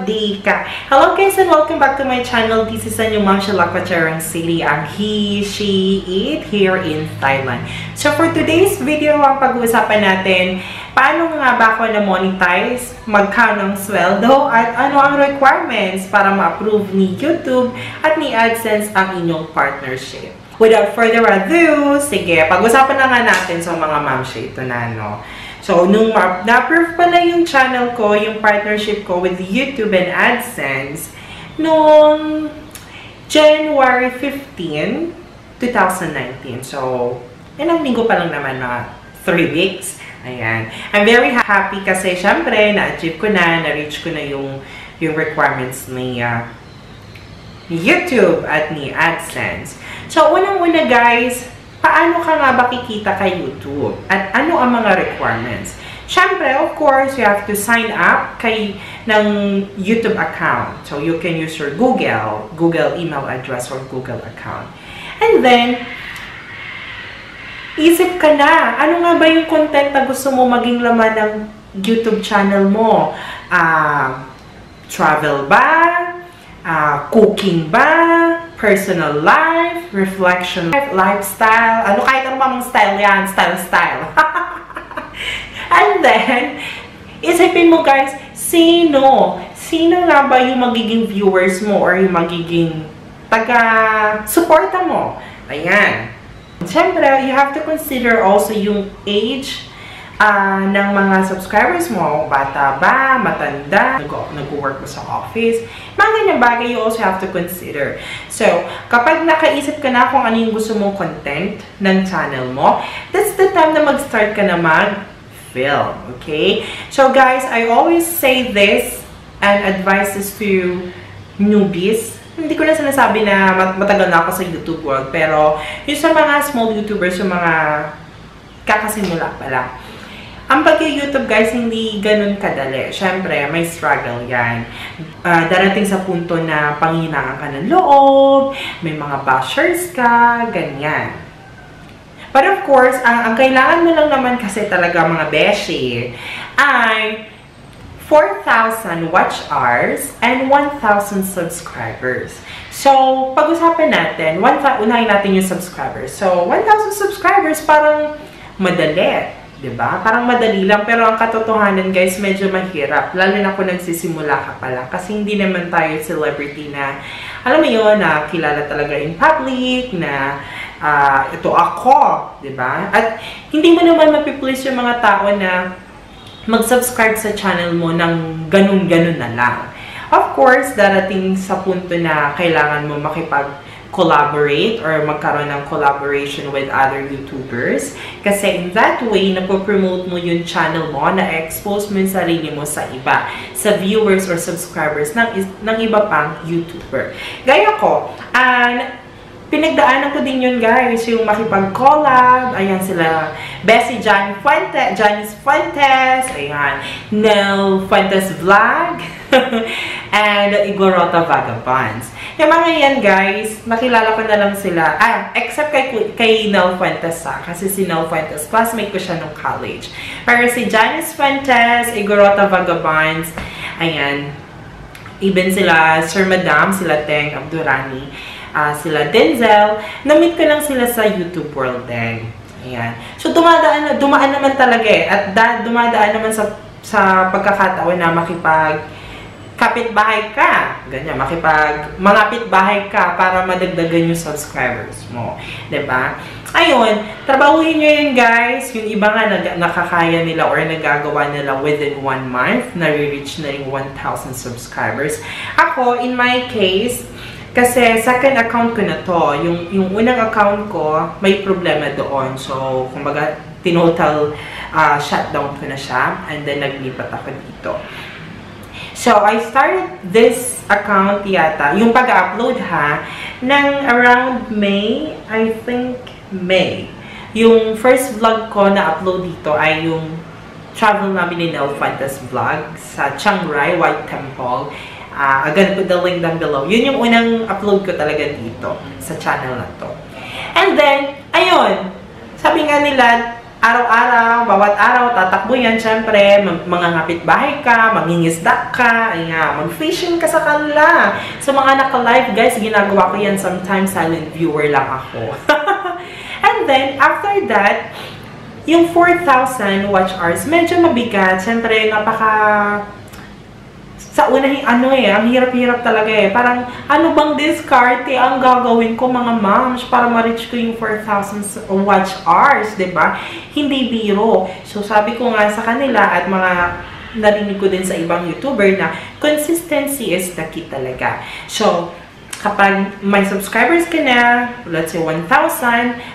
Sawadee ka! Hello guys and welcome back to my channel. This is a new Ma'am Shalakwacherang City, ang he, she, it here in Thailand. So for today's video, ang pag-uusapan natin, paano nga ba ako na-monetize, magkano ang sweldo, at ano ang requirements para ma-approve ni YouTube at ni AdSense ang inyong partnership. Without further ado, sige, pag-usapan na nga natin sa mga mamshi ito na, no? So, nung na-approve pala yung channel ko, yung partnership ko with YouTube and AdSense, noong January 15, 2019. So, ilang linggo pa lang naman, mga 3 weeks. Ayan. I'm very happy kasi, syempre, na-achieve ko na-reach ko na yung requirements ni YouTube at ni AdSense. So, unang-una guys, paano ka nga ba kikita kay YouTube? At ano ang mga requirements? Siyempre, of course, you have to sign up ng YouTube account. So, you can use your Google email address or Google account. And then, isip ka na, ano nga ba yung content na gusto mo maging laman ng YouTube channel mo? Travel ba? Cooking ba? Personal life, reflection life, lifestyle, ano kahit ano mamang style yan, style. And then, isipin mo guys, sino nga ba yung magiging viewers mo or yung magiging taga-suporta mo? Ayan. Siyempre, you have to consider also yung age ng mga subscribers mo. Bata ba? Matanda? Nag-work mo sa office? Mga ganyan bagay you also have to consider. So, kapag nakaisip ka na kung ano yung gusto mong content ng channel mo, that's the time na mag-start ka na mag-film. Okay? So, guys, I always say this and advise this to newbies. Hindi ko na sinasabi na matagal na ako sa YouTube world, pero yung sa mga small YouTubers, yung mga kakasimula pa lang. Ang pag-YouTube guys, hindi ganun kadali. Siyempre, may struggle yan. Darating sa punto na panghinaan ka ng loob, may mga bashers ka, ganyan. But of course, ang kailangan mo lang naman kasi talaga mga beshi ay 4,000 watch hours and 1,000 subscribers. So, pag-usapan natin, unahin natin yung subscribers. So, 1,000 subscribers parang madali. Diba? Parang madali lang, pero ang katotohanan guys, medyo mahirap. Lalo na kung nagsisimula ka pa lang. Kasi hindi naman tayo celebrity na, alam mo yun, na kilala talaga in public, na ito ako, diba? At hindi mo naman mapiplease yung mga tao na mag-subscribe sa channel mo ng ganun-ganun na lang. Of course, darating sa punto na kailangan mo makipag-collaborate or magkaroon ng collaboration with other YouTubers. Kasi in that way, napopromote mo yung channel mo, na-expose mo yung sarili mo sa iba, sa viewers or subscribers ng iba pang YouTuber. Gaya ko, pinagdaanan ko din yun guys, yung makipag-collab, ayan sila, Bessie Janice Fuentes, ayan, Nel Fuentes Vlog, and Igorota Vagabonds. Yung mga yan guys, makilala ko na lang sila, except kay Nel Fuentes kasi si Nel Fuentes, classmate ko siya nung college. Pero si Janice Fuentes, Igorota Vagabonds, ayan, even sila Sir Madam, sila Teng Abdurani, sila Denzel, na-meet ko lang sila sa YouTube world din. Ayan. So, dumaan naman talaga eh. At dumadaan naman sa pagkakataon na makipag-kapitbahay ka. Ganyan, mangapit-bahay ka para madagdagan yung subscribers mo. Diba? Ayun, trabahuhin nyo yun guys. Yung iba nga nakakaya nila or nagagawa nila within 1 month, na-reach na yung 1,000 subscribers. Ako, in my case, kasi second account ko na to, yung unang account ko, may problema doon. So, kumbaga, tinotal shutdown ko na siya. And then, naglipat ako dito. So, I started this account yata, yung pag-upload ng around May, I think May. Yung first vlog ko na upload dito ay yung travel namin ni Nel Fuentes Vlog sa Chiang Rai White Temple. Again, put the link down below. Yun yung unang upload ko talaga dito sa channel na to. And then, ayun, sabi nga nila, araw-araw, bawat araw, tatakbo yan, syempre, mga kapitbahay ka, mangingisda ka, mag-fishing ka sa kanila. Sa mga naka-live, guys, ginagawa ko yan, sometimes silent viewer lang ako. And then, after that, yung 4,000 watch hours, medyo mabigat. Siyempre, sa una, ang hirap-hirap talaga eh. Parang, ano bang diskarte ang gagawin ko, mga moms, para ma-reach ko yung 4,000 watch hours, diba? Hindi biro. So, sabi ko nga sa kanila at mga narinig ko din sa ibang YouTuber na consistency is the key talaga. So, kapag may subscribers ka na, let's say 1,000,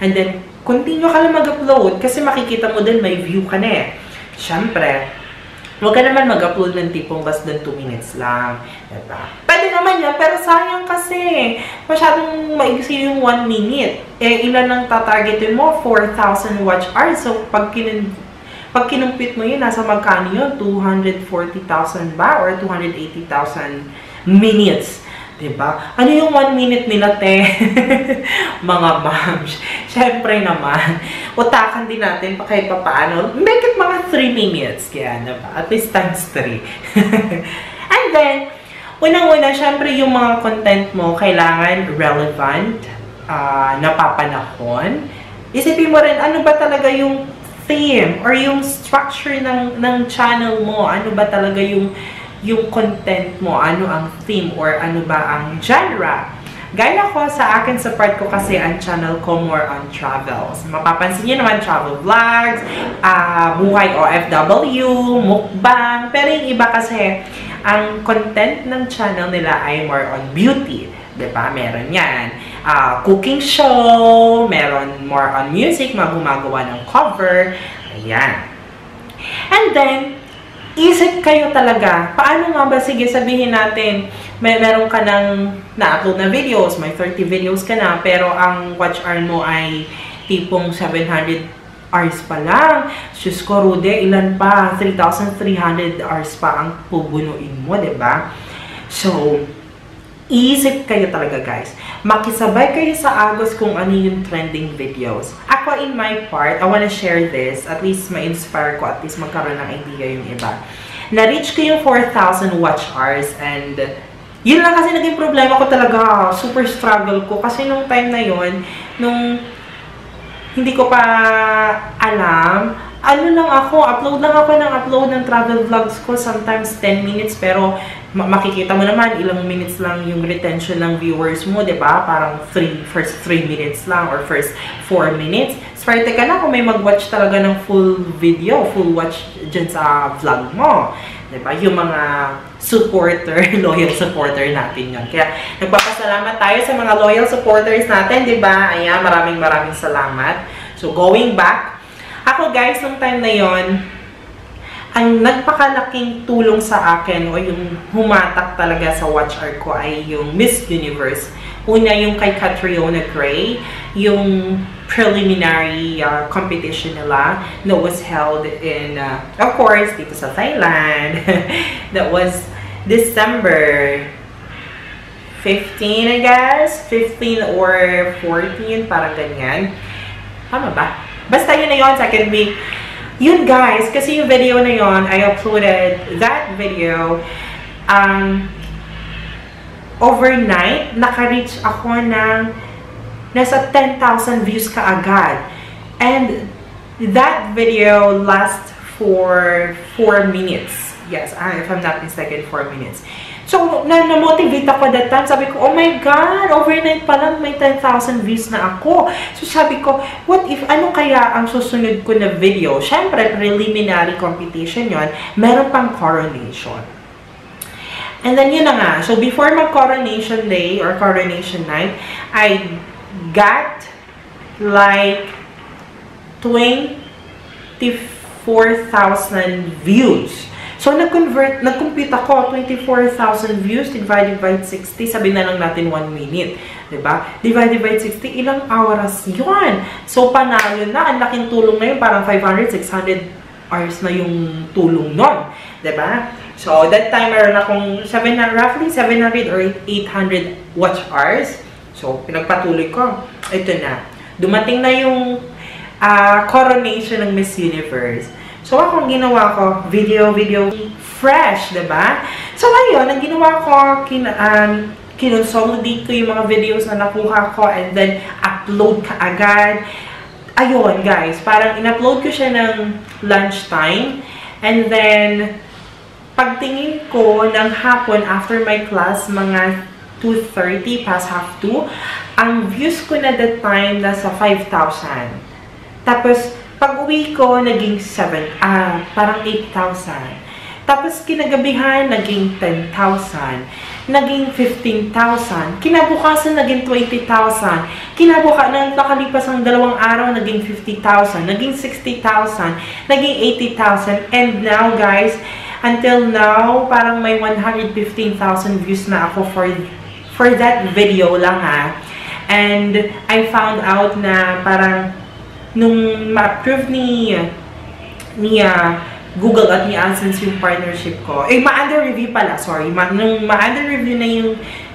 and then continue ka lang mag-upload kasi makikita mo din may view ka na eh. Siyempre, huwag ka naman mag-upload ng tipong less than 2 minutes lang. Diba? Pwede naman yan, pero sayang kasi. Masyadong maigsi yung 1 minute. Eh, ilan ang tatargetin mo? 4,000 watch hours. So, pag kinumpit mo yun, nasa magkano yun? 240,000 ba? Or 280,000 minutes. Diba? Ano yung 1 minute nila, te? Mga moms. Siyempre naman, utakan din natin pa kahit paano. Make it mga 3 minutes. Kaya, diba? At least times 3. And then, unang-una, siyempre yung mga content mo kailangan relevant, napapanahon. Isipin mo rin, ano ba talaga yung theme or yung structure ng channel mo? Ano ba talaga yung content mo, ano ang theme or ano ba ang genre. Gaya ko sa akin, sa part ko kasi ang channel ko more on travels. Mapapansin niyo naman travel vlogs, buhay OFW, mukbang, pero yung iba kasi, ang content ng channel nila ay more on beauty. Diba? Meron yan. Cooking show, meron more on music, gumagawa ng cover. Ayan. And then, isip kayo talaga, paano nga ba, sige sabihin natin, meron ka ng na-upload na videos, may 30 videos ka na, pero ang watch hour mo ay tipong 700 hours pa lang. Diyos ko, Rude, ilan pa? 3,300 hours pa ang pubunuin mo, diba? So, isip kayo talaga, guys. Makisabay kayo sa agos kung ano yung trending videos. Ako, in my part, I wanna share this. At least ma-inspire ko. At least magkaroon ng idea yung iba. Na-reach ko yung 4,000 watch hours. And yun lang kasi naging problema ko talaga. Super struggle ko. Kasi nung time na yun, nung hindi ko pa alam, ano lang ako, upload ng travel vlogs ko, sometimes 10 minutes, pero makikita mo naman, ilang minutes lang yung retention ng viewers mo, diba? Parang first 3 minutes lang, or first 4 minutes. Swerte ka na kung may mag-watch talaga ng full video, full watch dyan sa vlog mo. Diba? Yung mga supporter, loyal supporter natin yun. Kaya, nagpapasalamat tayo sa mga loyal supporters natin, diba? Ayan, maraming salamat. So, going back, ako guys, nung time na yon, ang nagpakalaking tulong sa akin o yung humatak talaga sa watch hour ko ay yung Miss Universe. Una yung kay Catriona Gray, yung preliminary competition nila that was held in, of course, dito sa Thailand. That was December 15, I guess. 15 or 14, parang ganyan. Tama ba? Basta yun na yun, second week. Yun guys, kasi yung video na yun, I uploaded that video, overnight, naka-reach ako ng nasa 10,000 views kaagad. And that video lasts for 4 minutes. Yes, if I'm not mistaken, 4 minutes. So, na-motivate ako that time. Sabi ko, oh my God, overnight pa lang may 10,000 views na ako. So, sabi ko, what if, ano kaya ang susunod ko na video? Siyempre, preliminary competition yon, meron pang coronation. And then, yun na nga. So, before mag-coronation day or coronation night, I got like 24,000 views. So, nag-compute ako, 24,000 views divided by 60, sabi na lang natin 1 minute. Diba? Divided by 60, ilang hours yun? So, panalo na. Ang laking tulong na yun. Parang 500, 600 hours na yung tulong nun. Diba? So, that time, meron akong roughly 700 or 800 watch hours. So, pinagpatuloy ko. Ito na. Dumating na yung coronation ng Miss Universe. So, akong ginawa ko, video, fresh, diba? So, ayun, ang ginawa ko, kinonsolidate ko yung mga videos na nakuha ko and then upload ka agad. Ayun, guys, parang in-upload ko siya ng lunchtime and then pagtingin ko ng hapon after my class, mga 2:30 past half 2, ang views ko na that time nasa 5,000. Tapos, pag uwi ko, naging parang 8,000. Tapos, kinagabihan, naging 10,000. Naging 15,000. Kinabukasan, naging 20,000. Nang nakalipas ang 2 araw, naging 50,000. Naging 60,000. Naging 80,000. And now, guys, until now, parang may 115,000 views na ako for that video lang, ha. And I found out na parang nung ma-approve ni Google at ni AdSense yung partnership ko. Ma-under review pala, sorry. Nung ma-under review na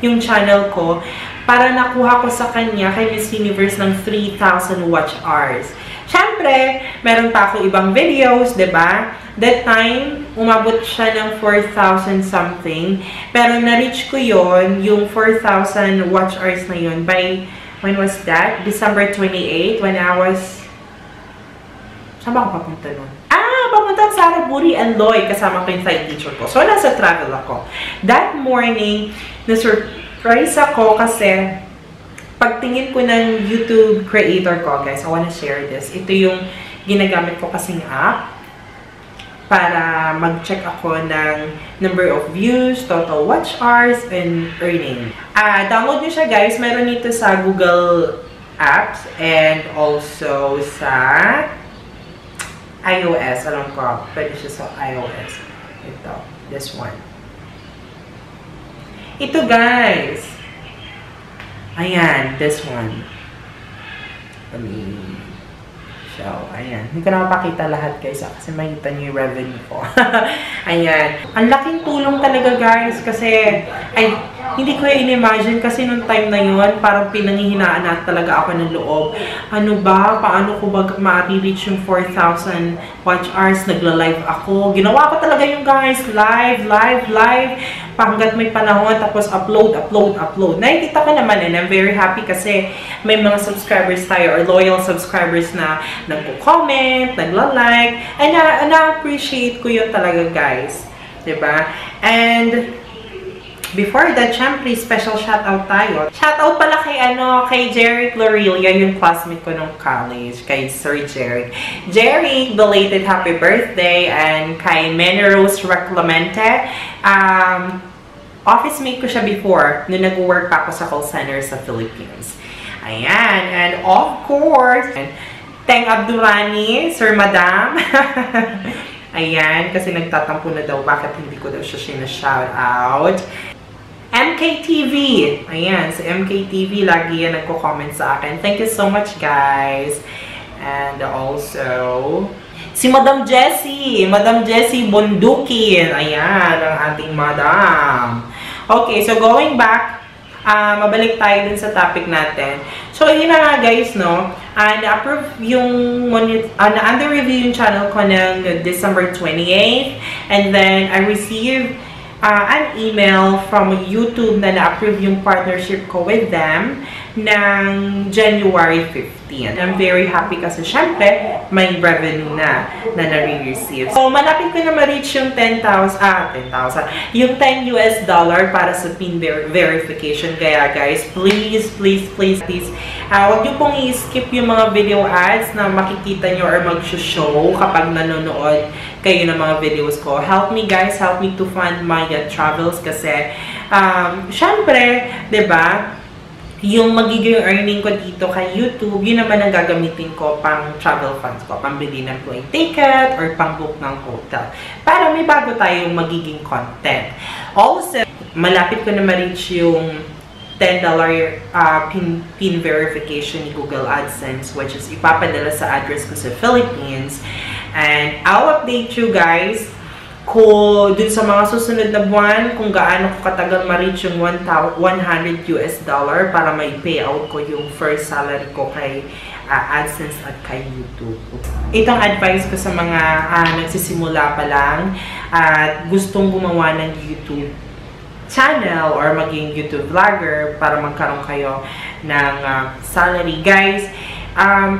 yung channel ko, para nakuha ko sa kanya, kay Miss Universe, ng 3,000 watch hours. Siyempre, meron pa ako ibang videos, diba? That time, umabot siya ng 4,000 something. Pero na-reach ko yon yung 4,000 watch hours na yun by, when was that? December 28, when I was, saan ba ako papunta nun? Papunta sa Saraburi and Loy, kasama ko yung side teacher ko. So, nasa travel ako. That morning, na-surprise ako kasi pagtingin ko ng YouTube creator ko, guys, I wanna share this. Ito yung ginagamit ko kasing app para mag-check ako ng number of views, total watch hours, and earning. Download nyo siya, guys. Meron ito sa Google Apps and also sa iOS. Alam ko, pwede siya sa iOS. Ito, this one. Ito, guys. Ayan, this one. Let me show. Ayan. Hindi ko na mapakita lahat, guys, kasi makita niyo yung revenue ko. Ayan. Ang laking tulong talaga, guys, kasi hindi ko in-imagine kasi nung time na yun, parang pinanghihinaan na talaga ako ng loob. Ano ba? Paano ko ba ma-reach yung 4,000 watch hours? Nagla-live ako. Ginawa ko talaga yung, guys, live. Hanggat may panahon, tapos upload. Nakikita ko naman, and I'm very happy kasi may mga subscribers tayo or loyal subscribers na nagko-comment, nagla-like, and na-appreciate ko yun talaga, guys. Diba? And before that, syempre, special shoutout tayo. Shoutout pala kay Jeric Lorilia, yung classmate ko nung college, kay Sir Jeric. Jeric, belated happy birthday, and kay Menerose Reclemente. Office mate ko siya before, nung nag-work pa ako sa call center sa Philippines. Ayan, and of course, Teng Abdurani, Sir Madam. Ayan, kasi nagtatampo na daw bakit hindi ko daw siya na-shoutout. MKTV. Ayan, si MKTV lagi yan nagko-comment sa akin. Thank you so much, guys. And also, si Madam Jessie Bundukin. Ayan, ang ating madam. Okay, so going back, mabalik tayo dun sa topic natin. So, yun na nga, guys, no? Na-approve yung, na-under review yung channel ko ng December 28th. And then, I received an email from YouTube na na-approve yung partnership ko with them ng January 15. I'm very happy kasi syempre may revenue na nare-receive. So, malapit ko na ma-reach yung 10,000, yung $10 para sa PIN verification. Kaya guys, please, huwag nyo pong i-skip yung mga video ads na makikita nyo or mag-show kapag nanonood kayo ng mga videos ko. Help me, guys. Help me to fund my travels kasi syempre, diba, yung magiging earning ko dito kay YouTube, yun naman ang gagamitin ko pang travel funds ko, pambili ng plane ticket or pang book ng hotel. Para may bago tayong magiging content. Also, malapit ko na ma-reach yung $10 PIN verification ni Google AdSense, which is ipapadala sa address ko sa Philippines. And I'll update you guys dun sa mga susunod na buwan, kung gaano ko katagal ma-reach yung $100 para may payout ko yung first salary ko kay AdSense at kay YouTube. Itong advice ko sa mga nagsisimula pa lang at gustong gumawa ng YouTube channel or maging YouTube vlogger para magkaroon kayo ng salary. Guys,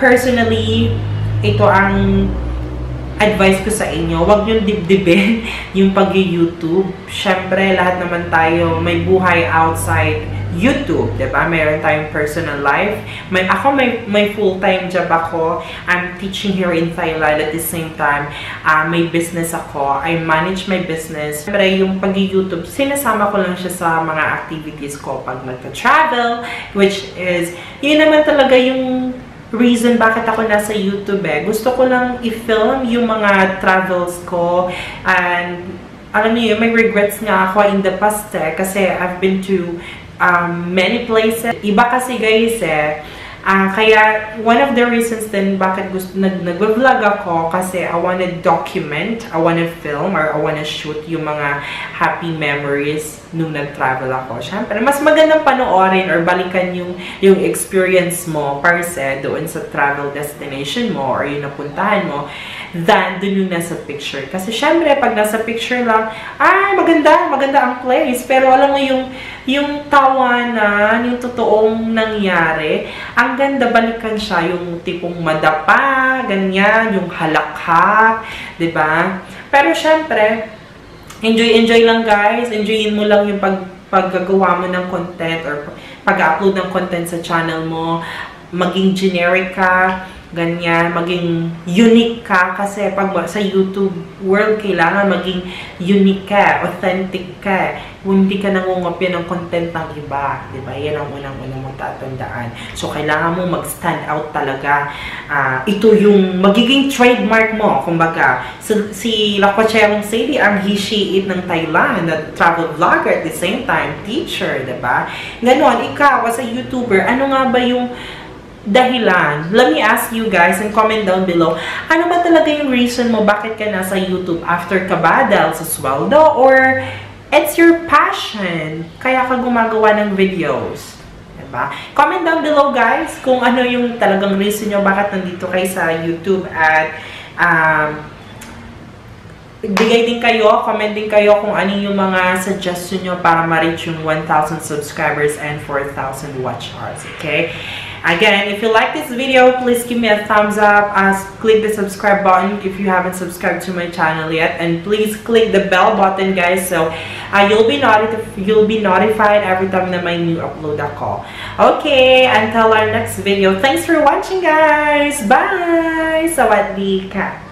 personally, ito ang advice ko sa inyo. Huwag niyong dibdibin yung pag-YouTube. Siyempre, lahat naman tayo may buhay outside YouTube, diba? Mayroon tayong personal life. Ako may full-time job ako. I'm teaching here in Thailand at the same time. May business ako. I manage my business. Siyempre, yung pag-YouTube, sinasama ko lang siya sa mga activities ko pag nagka-travel, which is, yun naman talaga yung reason bakit ako nasa YouTube eh. Gusto ko lang i-film yung mga travels ko and alam niyo, may regrets nga ako in the past eh, kasi I've been to many places. Iba kasi guys eh. Kaya one of the reasons din bakit nag-vlog ako kasi I wanna document, I wanna film, or I wanna shoot yung mga happy memories nung nag-travel ako. Siyempre, mas magandang panoorin or balikan yung experience mo per se doon sa travel destination mo or yung napuntahan mo than dun yung nasa picture. Kasi syempre, pag nasa picture lang, ay, maganda ang place. Pero alam mo yung tawanan, yung totoong nangyari, ang ganda balikan siya, yung tipong madapa, ganyan, yung halakhak, diba? Pero syempre, enjoy lang guys. Enjoyin mo lang yung paggagawa mo ng content or pag-upload ng content sa channel mo. Maging generic ka, ganyan, maging unique ka kasi pag sa YouTube world, kailangan maging unique ka, authentic ka. Hindi ka nangungopya ng content ng iba, di ba? Yan ang unang-unang mong tatandaan. So, kailangan mo mag-stand out talaga. Ito yung magiging trademark mo. Kumbaga, si Lakwacherong Sadie, ang he, she, it ng Thailand, na travel vlogger at the same time, teacher, di ba? Ganon, ikaw, as a YouTuber, ano nga ba yung dahilan? Let me ask you guys and comment down below. Ano ba talaga yung reason mo bakit ka nasa YouTube? After ka ba dahil sa sweldo? Or it's your passion kaya ka gumagawa ng videos? Diba? Comment down below guys kung ano yung talagang reason nyo bakit nandito kayo sa YouTube at bigay din kayo, comment din kayo kung ano yung mga suggestion nyo para ma-reach yung 1,000 subscribers and 4,000 watch hours. Okay? Again, if you like this video, please give me a thumbs up. Click the subscribe button if you haven't subscribed to my channel yet, and please click the bell button, guys, so you'll be notified every time na may new upload ako. Okay, until our next video. Thanks for watching, guys. Bye. Sawadee ka.